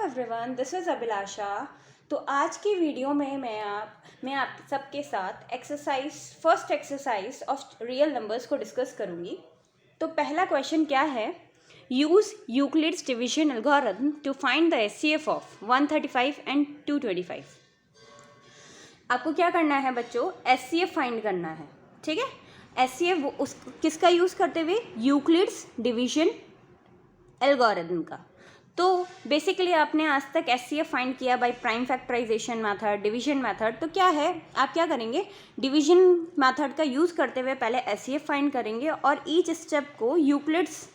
Everyone, this is अभिलाषा। तो आज की वीडियो में मैं आप सबके साथ first exercise of real numbers को डिस्कस करूँगी। तो पहला क्वेश्चन क्या है, use Euclid's division algorithm to find the HCF of 135 and 225। आपको क्या करना है बच्चों, एचसीएफ फाइंड करना है। ठीक है, एचसीएफ उस किसका यूज़ करते हुए, यूक्लिड्स डिवीजन एल्गोरिथम का। तो बेसिकली आपने आज तक एचसीएफ फाइंड किया by prime factorisation method, division method. तो क्या है, आप क्या करेंगे, डिवीजन मेथड का यूज़ करते हुए पहले एचसीएफ फाइंड करेंगे और ईच स्टेप को यूक्लिड्स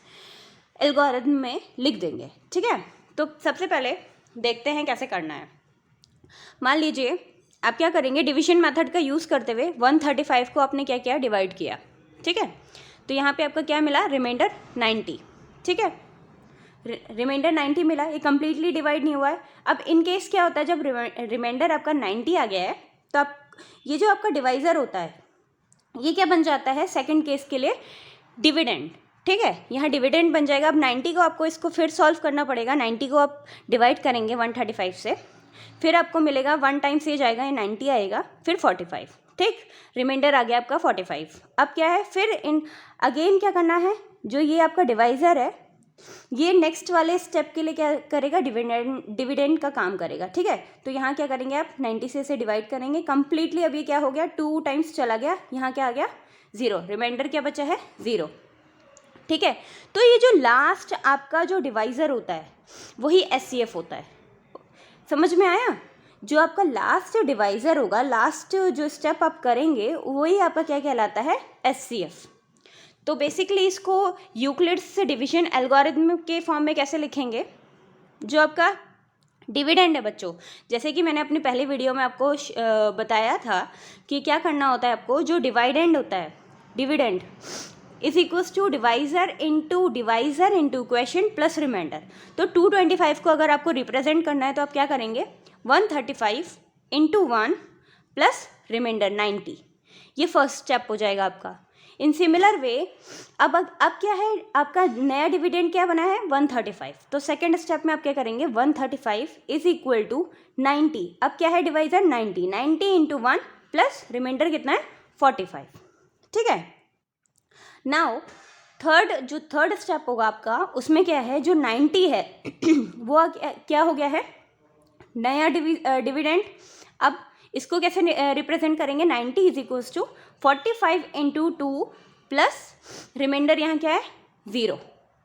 एल्गोरिथम में लिख देंगे। ठीक है, तो सबसे पहले देखते हैं कैसे करना है। मान लीजिए आप क्या करेंगे, डिवीजन मेथड का यूज़ करते हुए 135 को आपने क्या किया, डिवाइड किया। ठीक है, तो यहाँ पे आपका क्या मिला, रिमाइंडर 90। ठीक है, रिमाइंडर 90 मिला, ये कम्प्लीटली डिवाइड नहीं हुआ है। अब इन केस क्या होता है, जब रिमाइंडर आपका 90 आ गया है तो आप ये जो आपका डिवाइज़र होता है ये क्या बन जाता है, सेकंड केस के लिए डिविडेंड। ठीक है, यहाँ डिविडेंड बन जाएगा। अब 90 को आपको इसको फिर सॉल्व करना पड़ेगा। 90 को आप डिवाइड करेंगे 135 से, फिर आपको मिलेगा 1 टाइम्स ये जाएगा, ये 90 आएगा, फिर 45। ठीक, रिमाइंडर आ गया आपका 45। अब क्या है, फिर इन अगेन क्या करना है, जो ये आपका डिवाइज़र है ये नेक्स्ट वाले स्टेप के लिए क्या करेगा, डिविडेंड का काम करेगा। ठीक है, तो यहाँ क्या करेंगे आप, 90 से इसे डिवाइड करेंगे कम्प्लीटली। अब ये क्या हो गया, 2 टाइम्स चला गया, यहाँ क्या आ गया, 0। रिमाइंडर क्या बचा है, 0। ठीक है, तो ये जो लास्ट आपका जो डिवाइज़र होता है वही एचसीएफ होता है। समझ में आया, जो आपका लास्ट डिवाइज़र होगा, लास्ट जो स्टेप आप करेंगे वही आपका क्या कहलाता है, एचसीएफ। तो बेसिकली इसको यूक्लिड्स डिवीजन एल्गोरिथम के फॉर्म में कैसे लिखेंगे, जो आपका डिविडेंड है बच्चों, जैसे कि मैंने अपनी पहली वीडियो में आपको बताया था कि क्या करना होता है आपको, जो डिवाइडेंड होता है, dividend is equals to divisor into equation plus remainder. तो 225 को अगर आपको रिप्रेजेंट करना है तो आप क्या करेंगे, 135 इंटू 1 प्लस रिमाइंडर 90, ये फर्स्ट स्टेप हो जाएगा आपका। इन सिमिलर वे अब क्या है, आपका नया डिविडेंड क्या बना है, 135। तो सेकेंड स्टेप में आप क्या करेंगे, 135 इज इक्वल टू 90। अब क्या है डिवाइजर, 90 इंटू 1 प्लस रिमाइंडर कितना है, 45। ठीक है, नाउ थर्ड स्टेप होगा आपका, उसमें क्या है, जो 90 है वो क्या हो गया है, नया डिविडेंड। अब इसको कैसे रिप्रेजेंट करेंगे, 90 is equals to 45 into 2 plus remainder यहाँ क्या है, 0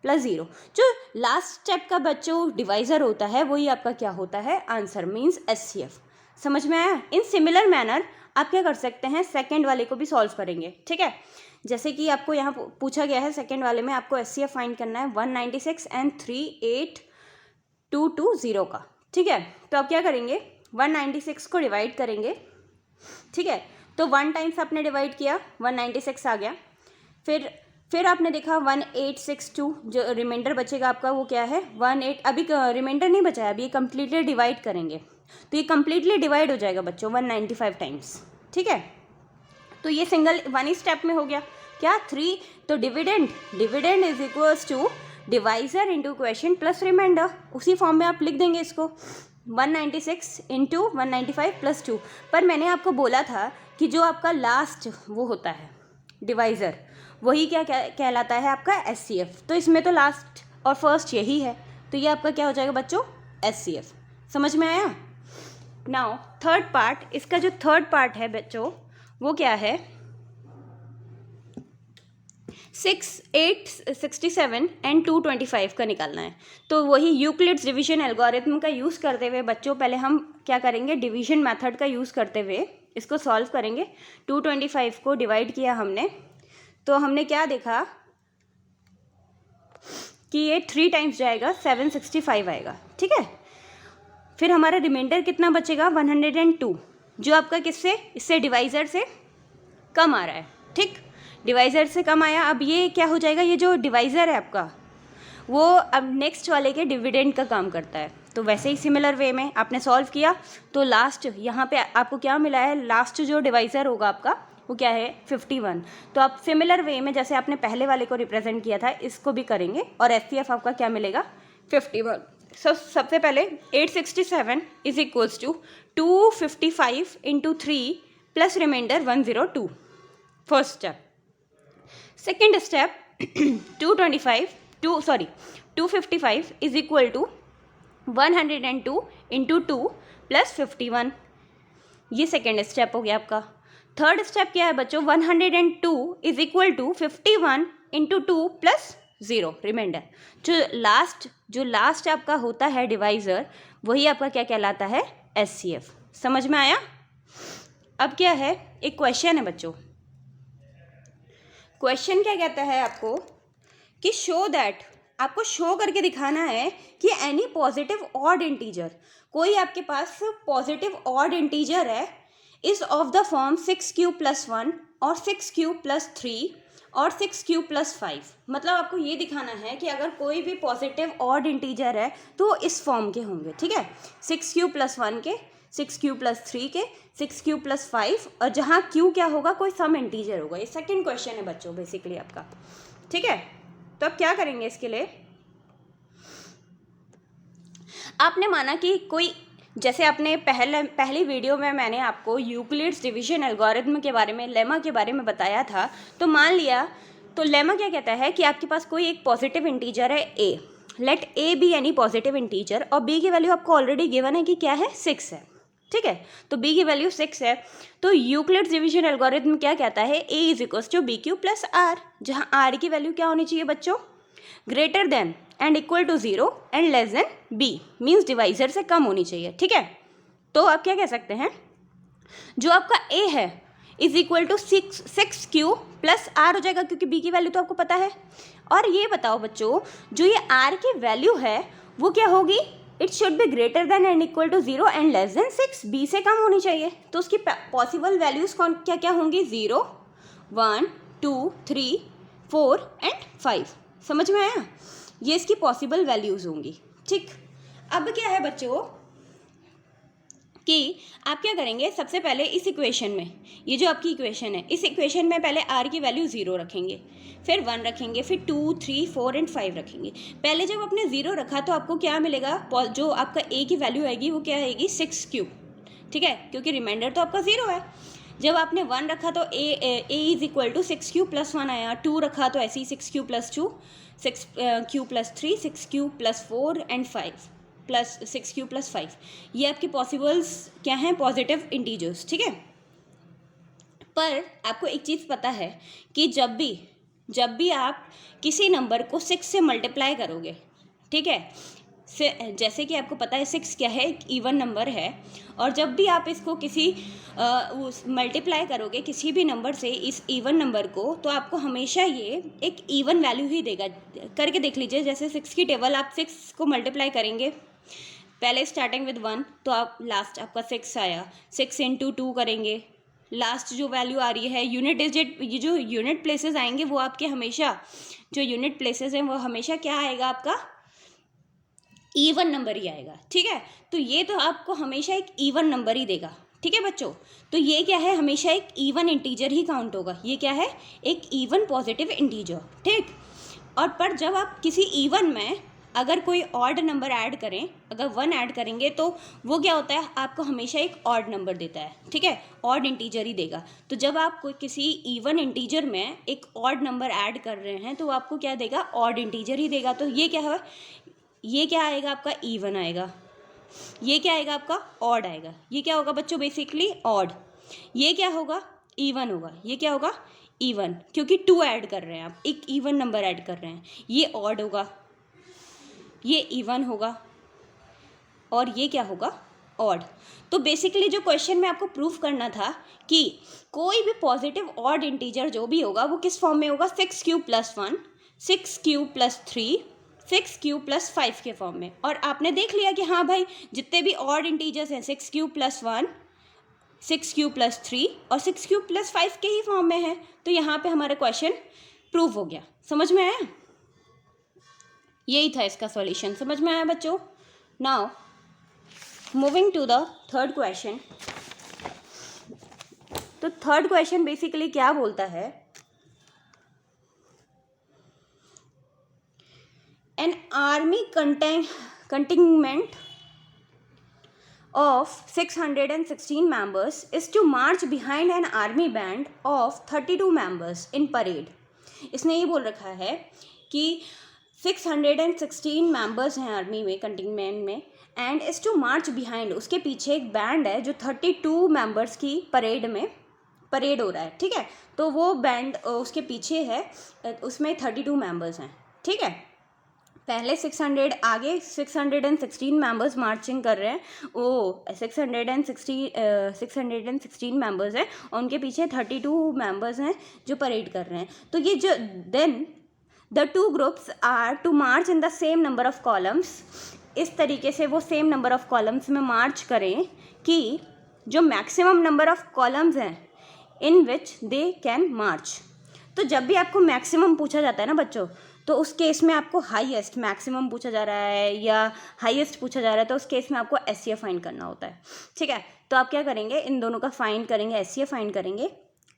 प्लस 0। जो लास्ट स्टेप का बच्चों डिवाइज़र होता है वही आपका क्या होता है, आंसर मीन्स एचसीएफ। समझ में आया। इन सिमिलर मैनर आप क्या कर सकते हैं, सेकेंड वाले को भी सॉल्व करेंगे। ठीक है, जैसे कि आपको यहाँ पूछा गया है सेकेंड वाले में आपको एचसीएफ फाइंड करना है 196 एंड 38220 का। ठीक है, तो आप क्या करेंगे, 196 को डिवाइड करेंगे। ठीक है, तो 1 टाइम्स आपने डिवाइड किया, 196 आ गया। फिर आपने देखा 1862, जो रिमाइंडर बचेगा आपका वो क्या है, 18। अभी रिमाइंडर नहीं बचा है, अभी ये कम्प्लीटली डिवाइड करेंगे, तो ये कम्प्लीटली डिवाइड हो जाएगा बच्चों 195 टाइम्स। ठीक है, तो ये सिंगल वन ही स्टेप में हो गया क्या, 3। तो dividend is equals to divisor into equation plus remainder, उसी फॉर्म में आप लिख देंगे इसको, 196 इंटू 195 प्लस 2। पर मैंने आपको बोला था कि जो आपका लास्ट वो होता है डिवाइज़र वही क्या कहलाता है आपका एचसीएफ। तो इसमें तो लास्ट और फर्स्ट यही है, तो ये आपका क्या हो जाएगा बच्चों, एचसीएफ। समझ में आया। नाउ थर्ड पार्ट, इसका जो थर्ड पार्ट है बच्चों वो क्या है, 67 एंड 225 का निकालना है। तो वही यूक्लिड्स डिवीजन एल्गोरिथम का यूज़ करते हुए बच्चों पहले हम क्या करेंगे, डिवीजन मेथड का यूज़ करते हुए इसको सॉल्व करेंगे। 225 को डिवाइड किया हमने, तो हमने क्या देखा कि ये 3 टाइम्स जाएगा, 765 आएगा। ठीक है, फिर हमारा रिमाइंडर कितना बचेगा, 102, जो आपका किससे, इससे डिवाइज़र से कम आ रहा है। ठीक, डिवाइज़र से कम आया। अब ये क्या हो जाएगा, ये जो डिवाइज़र है आपका वो अब नेक्स्ट वाले के डिविडेंड का काम करता है। तो वैसे ही सिमिलर वे में आपने सॉल्व किया, तो लास्ट यहाँ पे आपको क्या मिला है, लास्ट जो डिवाइज़र होगा आपका वो क्या है, 51। तो आप सिमिलर वे में जैसे आपने पहले वाले को रिप्रेजेंट किया था इसको भी करेंगे और एचसीएफ आपका क्या मिलेगा, 51। सबसे पहले 867 is equals to 255 into 3 plus remainder 102, first step. Second step 255 is equal to 102 into 2 plus 51, ये सेकेंड स्टेप हो गया आपका। थर्ड स्टेप क्या है बच्चों, 102 is equal to 51 into 2 plus 0 remainder. जो लास्ट आपका होता है डिवाइज़र, वही आपका क्या कहलाता है, एचसीएफ। समझ में आया? अब क्या है, एक क्वेश्चन है बच्चों। क्वेश्चन क्या कहता है आपको कि शो दैट, आपको शो करके दिखाना है कि एनी पॉजिटिव ऑड इंटीजर, कोई आपके पास पॉजिटिव ऑड इंटीजर है, is of the form 6q+1 और 6q+3 और 6q+5। मतलब आपको ये दिखाना है कि अगर कोई भी पॉजिटिव ऑड इंटीजर है तो इस फॉर्म के होंगे, ठीक है, 6q+1 के, 6q+3 के, 6q+5, और जहाँ q क्या होगा, कोई सम इंटीजर होगा। ये सेकंड क्वेश्चन है बच्चों बेसिकली आपका, ठीक है। तो अब क्या करेंगे इसके लिए, आपने माना कि कोई, जैसे आपने पहली वीडियो में मैंने आपको यूक्लिड्स डिवीजन एल्गोरिथम के बारे में, लेमा के बारे में बताया था। तो मान लिया, तो लेमा क्या कहता है कि आपके पास कोई एक पॉजिटिव इंटीजर है a, let a be any positive integer, और b की वैल्यू आपको ऑलरेडी गिवन है कि क्या है, 6 है, ठीक है। तो b की वैल्यू 6 है। तो यूक्लिड्स डिवीजन एल्गोरिथम क्या कहता है, a is equals to bq+r, जहाँ r की वैल्यू क्या होनी चाहिए बच्चों, greater than and equal to 0 and less than b, means divisor से कम होनी चाहिए, ठीक है। तो आप क्या कह सकते हैं, जो आपका a है इज इक्वल टू 6q+r हो जाएगा, क्योंकि b की वैल्यू तो आपको पता है। और ये बताओ बच्चों, जो ये r की वैल्यू है वो क्या होगी, it should be greater than and equal to 0 and less than 6, b से कम होनी चाहिए। तो उसकी पॉसिबल वैल्यूज कौन क्या क्या होंगी, 0, 1, 2, 3, 4 एंड 5। समझ में आया? ये इसकी पॉसिबल वैल्यूज होंगी, ठीक। अब क्या है बच्चों कि आप क्या करेंगे, सबसे पहले इस इक्वेशन में, ये जो आपकी इक्वेशन है, इस इक्वेशन में पहले r की वैल्यू 0 रखेंगे, फिर 1 रखेंगे, फिर 2, 3, 4 एंड 5 रखेंगे। पहले जब आपने 0 रखा तो आपको क्या मिलेगा, जो आपका a की वैल्यू आएगी वो क्या आएगी, 6q, ठीक है, क्योंकि रिमाइंडर तो आपका 0 है। जब आपने 1 रखा तो a is equal to 6q+1 आया, 2 रखा तो ऐसे ही 6q+2, 6q+3, 6q+4 and 5 plus 6q+5। ये आपके पॉसिबल्स क्या हैं, पॉजिटिव इंटीजर्स, ठीक है। पर आपको एक चीज़ पता है कि जब भी आप किसी नंबर को 6 से मल्टीप्लाई करोगे, ठीक है, जैसे कि आपको पता है 6 क्या है, एक इवन नंबर है, और जब भी आप इसको किसी मल्टीप्लाई करोगे किसी भी नंबर से, इस इवन नंबर को, तो आपको हमेशा ये एक इवन वैल्यू ही देगा। करके देख लीजिए, जैसे 6 की टेबल, आप 6 को मल्टीप्लाई करेंगे, पहले स्टार्टिंग विद 1, तो आप लास्ट आपका 6 आया, 6 इंटू 2 करेंगे, लास्ट जो वैल्यू आ रही है यूनिट डिजिट, ये जो यूनिट प्लेसेस आएंगे वो आपके हमेशा, जो यूनिट प्लेसेस हैं वो हमेशा क्या आएगा, आपका इवन नंबर ही आएगा, ठीक है। तो ये तो आपको हमेशा एक इवन नंबर ही देगा, ठीक है बच्चों। तो ये क्या है, हमेशा एक इवन इंटीजर ही काउंट होगा, ये क्या है, एक इवन पॉजिटिव इंटीजर, ठीक। और पर जब आप किसी इवन में अगर कोई ऑड नंबर ऐड करें, अगर 1 ऐड करेंगे तो वो क्या होता है, आपको हमेशा एक ऑड नंबर देता है, ठीक है, ऑड इंटीजर ही देगा। तो जब आप कोई किसी इवन इंटीजर में एक ऑड नंबर ऐड कर रहे हैं तो वो आपको क्या देगा, ऑड इंटीजर ही देगा। तो ये क्या है, ये क्या आएगा आपका, इवन आएगा, ये क्या आएगा आपका, ऑड आएगा। ये क्या होगा बच्चों, बेसिकली ऑड। ये क्या होगा, इवन होगा। ये क्या होगा, इवन, क्योंकि 2 ऐड कर रहे हैं आप, एक इवन नंबर ऐड कर रहे हैं। ये ऑड होगा, ये इवन होगा, और ये क्या होगा, ऑड। तो बेसिकली जो क्वेश्चन में आपको प्रूफ करना था कि कोई भी पॉजिटिव ऑड इंटीजर जो भी होगा वो किस फॉर्म में होगा, 6q+1, 6q+3, 6q+5 के फॉर्म में। और आपने देख लिया कि हाँ भाई, जितने भी ऑड इंटीजर्स हैं 6q+1, 6q+3 और 6q+5 के ही फॉर्म में है। तो यहाँ पे हमारा क्वेश्चन प्रूव हो गया। समझ में आया? यही था इसका सॉल्यूशन। समझ में आया बच्चों? Now moving to the third question. तो थर्ड क्वेश्चन बेसिकली क्या बोलता है, an army contingent of 616 members is to march behind an army band of 32 members in parade. इसने ये बोल रखा है कि 616 मेंबर्स हैं आर्मी में कंटिंगमेंट में, and is to march behind, उसके पीछे एक बैंड है जो 32 मेंबर्स की परेड में परेड हो रहा है, ठीक है। तो वो बैंड उसके पीछे है, उसमें 32 मेंबर्स हैं, ठीक है। पहले 600 आगे 616 मेंबर्स मार्चिंग कर रहे हैं, वो 616 मेंबर्स हैं और उनके पीछे 32 मेंबर्स हैं जो परेड कर रहे हैं। तो ये जो then the two groups are to march in the same number of columns, इस तरीके से वो सेम नंबर ऑफ कॉलम्स में मार्च करें कि जो मैक्सिमम नंबर ऑफ कॉलम्स हैं इन विच दे कैन मार्च। तो जब भी आपको मैक्सिमम पूछा जाता है ना बच्चों, तो उस केस में आपको हाईएस्ट, मैक्सिमम पूछा जा रहा है या हाईएस्ट पूछा जा रहा है, तो उस केस में आपको एससीएफ फाइंड करना होता है, ठीक है। तो आप क्या करेंगे, इन दोनों का फाइंड करेंगे, एससीएफ फाइंड करेंगे,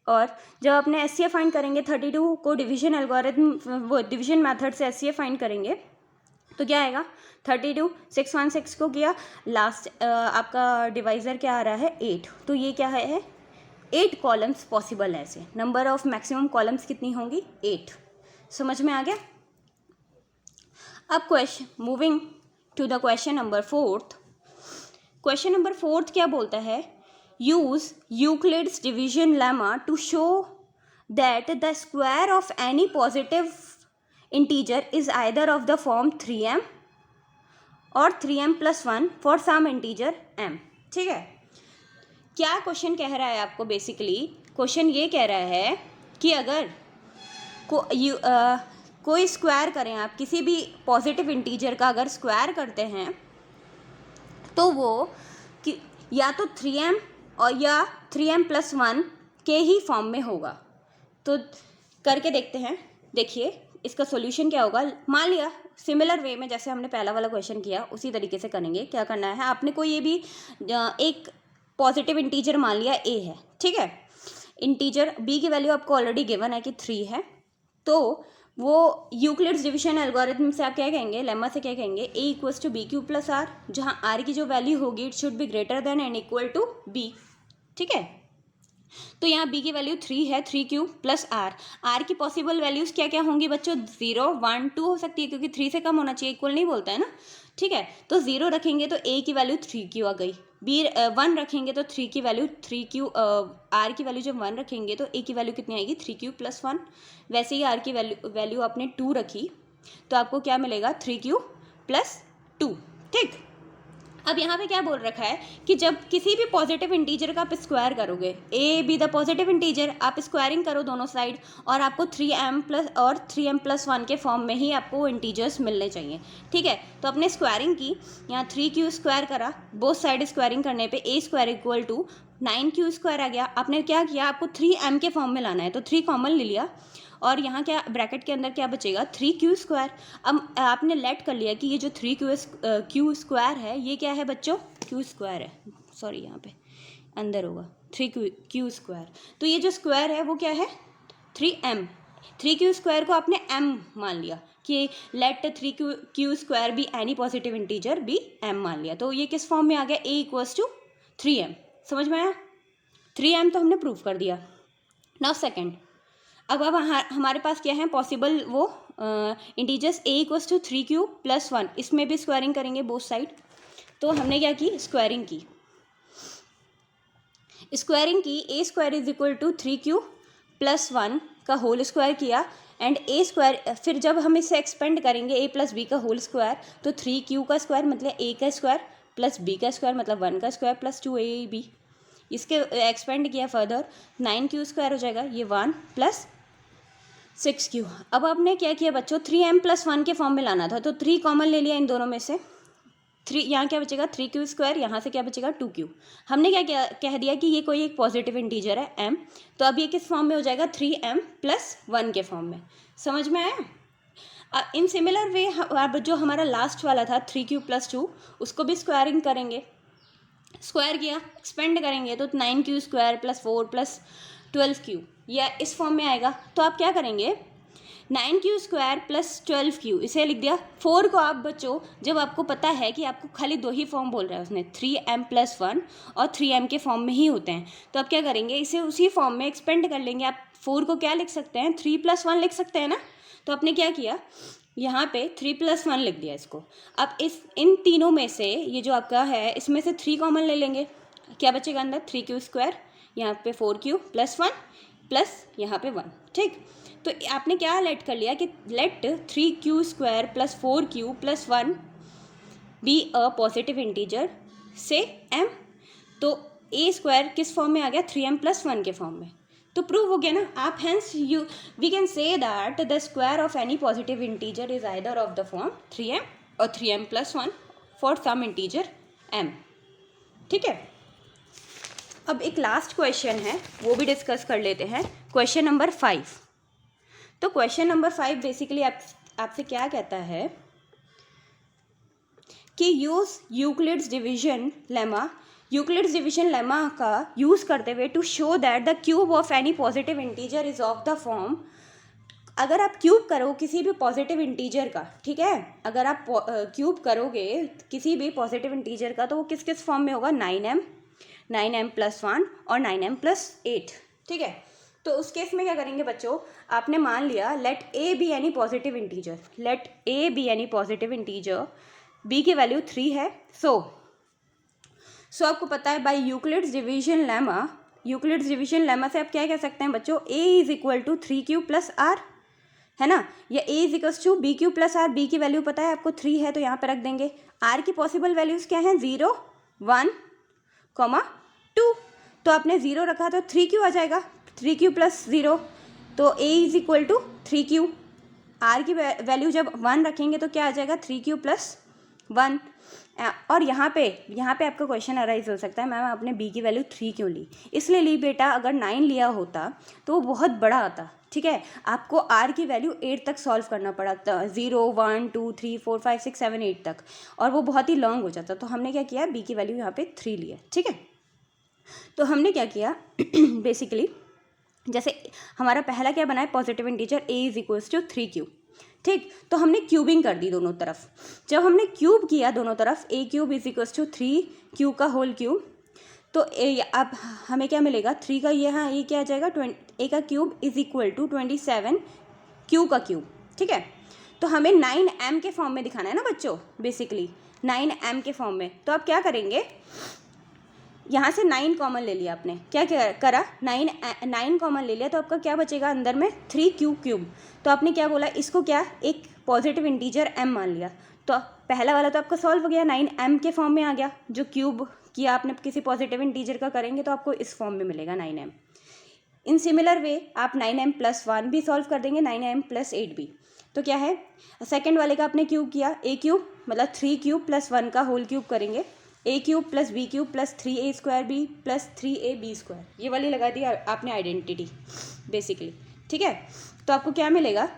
और जब अपने एससीएफ फाइंड करेंगे 32 को डिवीजन एल्गोरिथम, वो डिवीजन मेथड से एससीएफ फाइंड करेंगे, तो क्या आएगा, 32 616 को किया, लास्ट आपका डिवाइज़र क्या आ रहा है 8, तो ये क्या है 8 कॉलम्स पॉसिबल है ऐसे, नंबर ऑफ मैक्सिमम कॉलम्स कितनी होंगी 8। समझ में आ गया। अब question moving to the question number 4th। Question number 4th क्या बोलता है, use Euclid's division lemma to show that the square of any positive integer is either of the form 3m और 3m+1 for some integer m, ठीक है। क्या question कह रहा है आपको, बेसिकली क्वेश्चन ये कह रहा है कि अगर कोई स्क्वायर करें, आप किसी भी पॉजिटिव इंटीजर का अगर स्क्वायर करते हैं तो वो कि या तो 3m और या 3m+1 के ही फॉर्म में होगा। तो करके देखते हैं, देखिए इसका सॉल्यूशन क्या होगा। मान लिया सिमिलर वे में जैसे हमने पहला वाला क्वेश्चन किया उसी तरीके से करेंगे। क्या करना है, आपने कोई ये भी एक पॉजिटिव इंटीजर मान लिया a है, ठीक है। इंटीजर b की वैल्यू आपको ऑलरेडी गिवन है कि 3 है, तो वो यूक्लिड्स डिवीजन एल्गोरिथम से आप क्या कहेंगे, लेमा से क्या कहेंगे, a = b³+r, जहाँ r की जो वैल्यू होगी it should be greater than and equal to b, ठीक है। तो यहाँ b की वैल्यू 3 है, 3³ + r की पॉसिबल वैल्यूज़ क्या क्या होंगी बच्चों, 0 1 2 हो सकती है, क्योंकि 3 से कम होना चाहिए, इक्वल नहीं बोलता है ना, ठीक है। तो 0 रखेंगे तो a की वैल्यू 3q आ गई, 1 रखेंगे तो 3 की वैल्यू 3q, r की वैल्यू जब 1 रखेंगे तो a की वैल्यू कितनी आएगी 3q+1। वैसे ही r की वैल्यू आपने 2 रखी तो आपको क्या मिलेगा 3q+2, ठीक। अब यहाँ पे क्या बोल रखा है कि जब किसी भी पॉजिटिव इंटीजर का आप स्क्वायर करोगे, a be the positive integer, आप स्क्वायरिंग करो दोनों साइड और आपको 3m+ और 3m+1 के फॉर्म में ही आपको इंटीजर्स मिलने चाहिए, ठीक है। तो अपने स्क्वायरिंग की, यहाँ 3q² करा, बोथ साइड स्क्वायरिंग करने पे a² = 9q² आ गया। आपने क्या किया, आपको 3m के फॉर्म में लाना है तो 3 कॉमन ले लिया और यहाँ क्या ब्रैकेट के अंदर क्या बचेगा 3q²। अब आपने लेट कर लिया कि ये जो 3q² है ये क्या है बच्चों, q² है, सॉरी यहाँ पे अंदर होगा 3q²। तो ये जो स्क्वायर है वो क्या है 3m, 3q² को आपने m मान लिया कि let 3q² be any positive integer be m मान लिया। तो ये किस फॉर्म में आ गया, a = 3m। समझ में आया, 3m तो हमने प्रूव कर दिया। नाउ सेकेंड, अब हमारे पास क्या है पॉसिबल वो इंटीजर्स, a = 3q+1, इसमें भी स्क्वायरिंग करेंगे बोथ साइड। तो हमने क्या की, स्क्वायरिंग की a² = 3q+1 का होल स्क्वायर किया एंड a², फिर जब हम इसे एक्सपेंड करेंगे a + b का होल स्क्वायर तो 3q का स्क्वायर मतलब a का स्क्वायर प्लस b का स्क्वायर मतलब 1 का स्क्वायर प्लस 2ab, इसके एक्सपेंड किया फर्दर 9q² हो जाएगा, ये 1 + 6q। अब आपने क्या किया बच्चों, 3m+1 के फॉर्म में लाना था तो 3 कॉमन ले लिया इन दोनों में से, 3 यहाँ क्या बचेगा 3q², यहाँ से क्या बचेगा 2q। हमने क्या कह दिया कि ये कोई एक पॉजिटिव इंटीजर है m, तो अब ये किस फॉर्म में हो जाएगा 3m+1 के फॉर्म में। समझ में आया। इन सिमिलर वे अब जो हमारा लास्ट वाला था 3q+2 उसको भी स्क्वायरिंग करेंगे, स्क्वायर किया एक्सपेंड करेंगे तो 9q² + 4 + 12q, यह इस फॉर्म में आएगा। तो आप क्या करेंगे, 9q² प्लस 12q, इसे लिख दिया। 4 को आप बच्चों, जब आपको पता है कि आपको खाली 2 ही फॉर्म बोल रहा है उसने, 3m+1 और 3m के फॉर्म में ही होते हैं, तो आप क्या करेंगे, इसे उसी फॉर्म में एक्सपेंड कर लेंगे। आप 4 को क्या लिख सकते हैं, 3+1 लिख सकते हैं ना। तो आपने क्या किया, यहाँ पे 3+1 लिख दिया इसको। अब इन तीनों में से ये जो आपका है, इसमें से 3 कॉमन ले लेंगे, क्या बचेगा अंदर, 3q², यहाँ पे 4q + 1 प्लस यहाँ पे 1, ठीक। तो आपने क्या लेट कर लिया कि let 3q² + 4q + 1 be a positive integer से m। तो a² किस फॉर्म में आ गया, 3m+1 के फॉर्म में। तो प्रूव हो गया ना। आप hence we can say that the square of any positive integer is either of the form 3m और 3m+1 for some integer m, ठीक है। अब एक लास्ट क्वेश्चन है, वो भी डिस्कस कर लेते हैं, क्वेश्चन नंबर 5। तो क्वेश्चन नंबर 5 बेसिकली आपसे क्या कहता है कि use Euclid's division lemma, Euclid's division lemma का यूज़ करते हुए to show that the cube of any positive integer is of the form. अगर आप क्यूब करो किसी भी पॉजिटिव इंटीजर का, ठीक है, अगर आप क्यूब करोगे किसी भी पॉजिटिव इंटीजर का, तो वो किस किस फॉर्म में होगा, 9m+1 और 9m+8, ठीक है। तो उस केस में क्या करेंगे बच्चों, आपने मान लिया let A be any positive integer, let A be any positive integer, B की वैल्यू 3 है। सो आपको पता है by Euclid's division lemma, Euclid's division lemma से आप क्या कह सकते हैं बच्चों, a = 3q + r, है ना, या a = bq + r। b की वैल्यू पता है आपको 3 है, तो यहाँ पर रख देंगे। r की पॉसिबल वैल्यूज़ क्या हैं, 0, 1, 2। तो आपने 0 रखा तो 3q आ जाएगा, 3q + 0, तो a = 3q। r की वैल्यू जब 1 रखेंगे तो क्या आ जाएगा, 3q + 1। और यहाँ पे आपका क्वेश्चन अराइज हो सकता है, मैम आपने b की वैल्यू 3 क्यों ली। इसलिए ली बेटा, अगर 9 लिया होता तो वो बहुत बड़ा आता, ठीक है। आपको r की वैल्यू 8 तक सॉल्व करना पड़ा था, 0, 1, 2, 3, 4, 5, 6, 7, 8 तक, और वो बहुत ही लॉन्ग हो जाता। तो हमने क्या किया, b की वैल्यू यहाँ पे 3 लिया, ठीक है। तो हमने क्या किया बेसिकली, जैसे हमारा पहला क्या बना है, पॉजिटिव इंटीजर a = 3q, ठीक। तो हमने क्यूबिंग कर दी दोनों तरफ। जब हमने क्यूब किया दोनों तरफ, a³ = 3q का होल क्यूब, तो अब हमें क्या मिलेगा, 3 का यहाँ ये क्या आ जाएगा, a का क्यूब = 27 q का क्यूब, ठीक है। तो हमें 9m के फॉर्म में दिखाना है ना बच्चों, बेसिकली 9m के फॉर्म में। तो आप क्या करेंगे, यहाँ से 9 कॉमन ले लिया आपने, क्या करा, 9 कॉमन ले लिया, तो आपका क्या बचेगा अंदर में, 3q³। तो आपने क्या बोला, इसको क्या एक पॉजिटिव इंटीजर m मान लिया। तो पहला वाला तो आपका सॉल्व हो गया, 9m के फॉर्म में आ गया। जो क्यूब किया आपने किसी पॉजिटिव इंटीजर का करेंगे तो आपको इस फॉर्म में मिलेगा 9m। इन सिमिलर वे आप 9m+1 भी सॉल्व कर देंगे, 9m+8 भी। तो क्या है, सेकेंड वाले का आपने क्यूब किया, a³ मतलब 3q + 1 का होल क्यूब करेंगे, a³ + b³ + 3a² b + 3ab², ये वाली लगा दी आपने आइडेंटिटी बेसिकली, ठीक है। तो आपको क्या मिलेगा,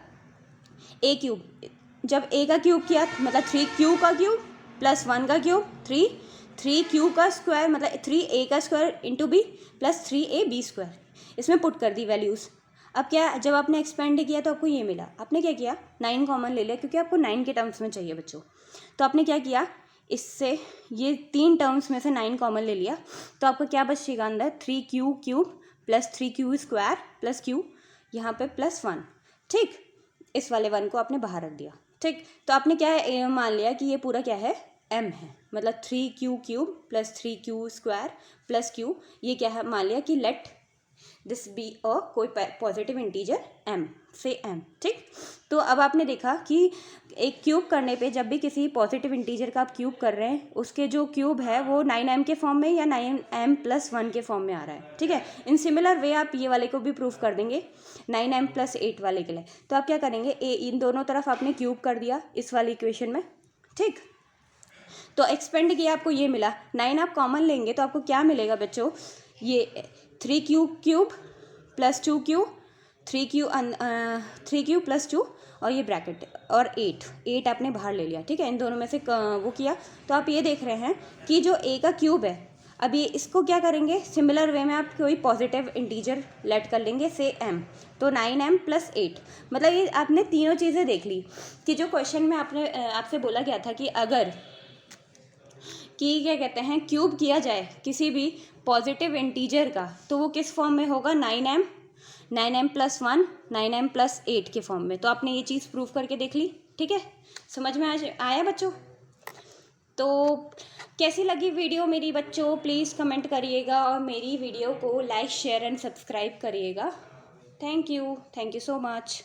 a³, जब a का क्यूब किया मतलब 3q का क्यूब + 1 का क्यूब, 3q का स्क्वायर मतलब 3a का स्क्वायर × b + 3ab², इसमें पुट कर दी वैल्यूज़। अब क्या, जब आपने एक्सपेंड किया तो आपको ये मिला। आपने क्या किया, 9 कॉमन ले लिया, क्योंकि आपको 9 के टर्म्स में चाहिए बच्चों। तो आपने क्या किया, इससे ये 3 टर्म्स में से 9 कॉमन ले लिया, तो आपको क्या बचेगा अंदर, 3q³ + 3q² + q, यहाँ पे +1, ठीक। इस वाले 1 को आपने बाहर रख दिया, ठीक। तो आपने क्या मान लिया कि ये पूरा क्या है, m है, मतलब 3q³ + 3q² + q, ये क्या है, मान लिया कि लेट दिस बी अ कोई पॉजिटिव इंटीजर m से m, ठीक। तो अब आपने देखा कि एक क्यूब करने पे, जब भी किसी पॉजिटिव इंटीजर का आप क्यूब कर रहे हैं, उसके जो क्यूब है वो 9m के फॉर्म में या 9m+1 के फॉर्म में आ रहा है, ठीक है। इन सिमिलर वे आप ये वाले को भी प्रूफ कर देंगे 9m+8 वाले के लिए। तो आप क्या करेंगे, इन दोनों तरफ आपने क्यूब कर दिया इस वाली इक्वेशन में, ठीक। तो एक्सपेंड किया, आपको ये मिला, 9 आप कॉमन लेंगे तो आपको क्या मिलेगा बच्चों, ये 3q³ + 2q, 3q + 2 और ये ब्रैकेट और 8 आपने बाहर ले लिया, ठीक है। इन दोनों में से वो किया, तो आप ये देख रहे हैं कि जो a का क्यूब है, अभी इसको क्या करेंगे, सिमिलर वे में आप कोई पॉजिटिव इंटीजर लेट कर लेंगे, से m, तो 9m + 8। मतलब ये आपने तीनों चीज़ें देख ली कि जो क्वेश्चन में आपसे बोला गया था कि अगर कि क्या कहते हैं क्यूब किया जाए किसी भी पॉजिटिव इंटीजर का, तो वो किस फॉर्म में होगा, 9m + 1 9m + 8 के फॉर्म में। तो आपने ये चीज़ प्रूव करके देख ली, ठीक है, समझ में आया बच्चों। तो कैसी लगी वीडियो मेरी बच्चों, प्लीज़ कमेंट करिएगा और मेरी वीडियो को लाइक शेयर एंड सब्सक्राइब करिएगा। Thank you so much.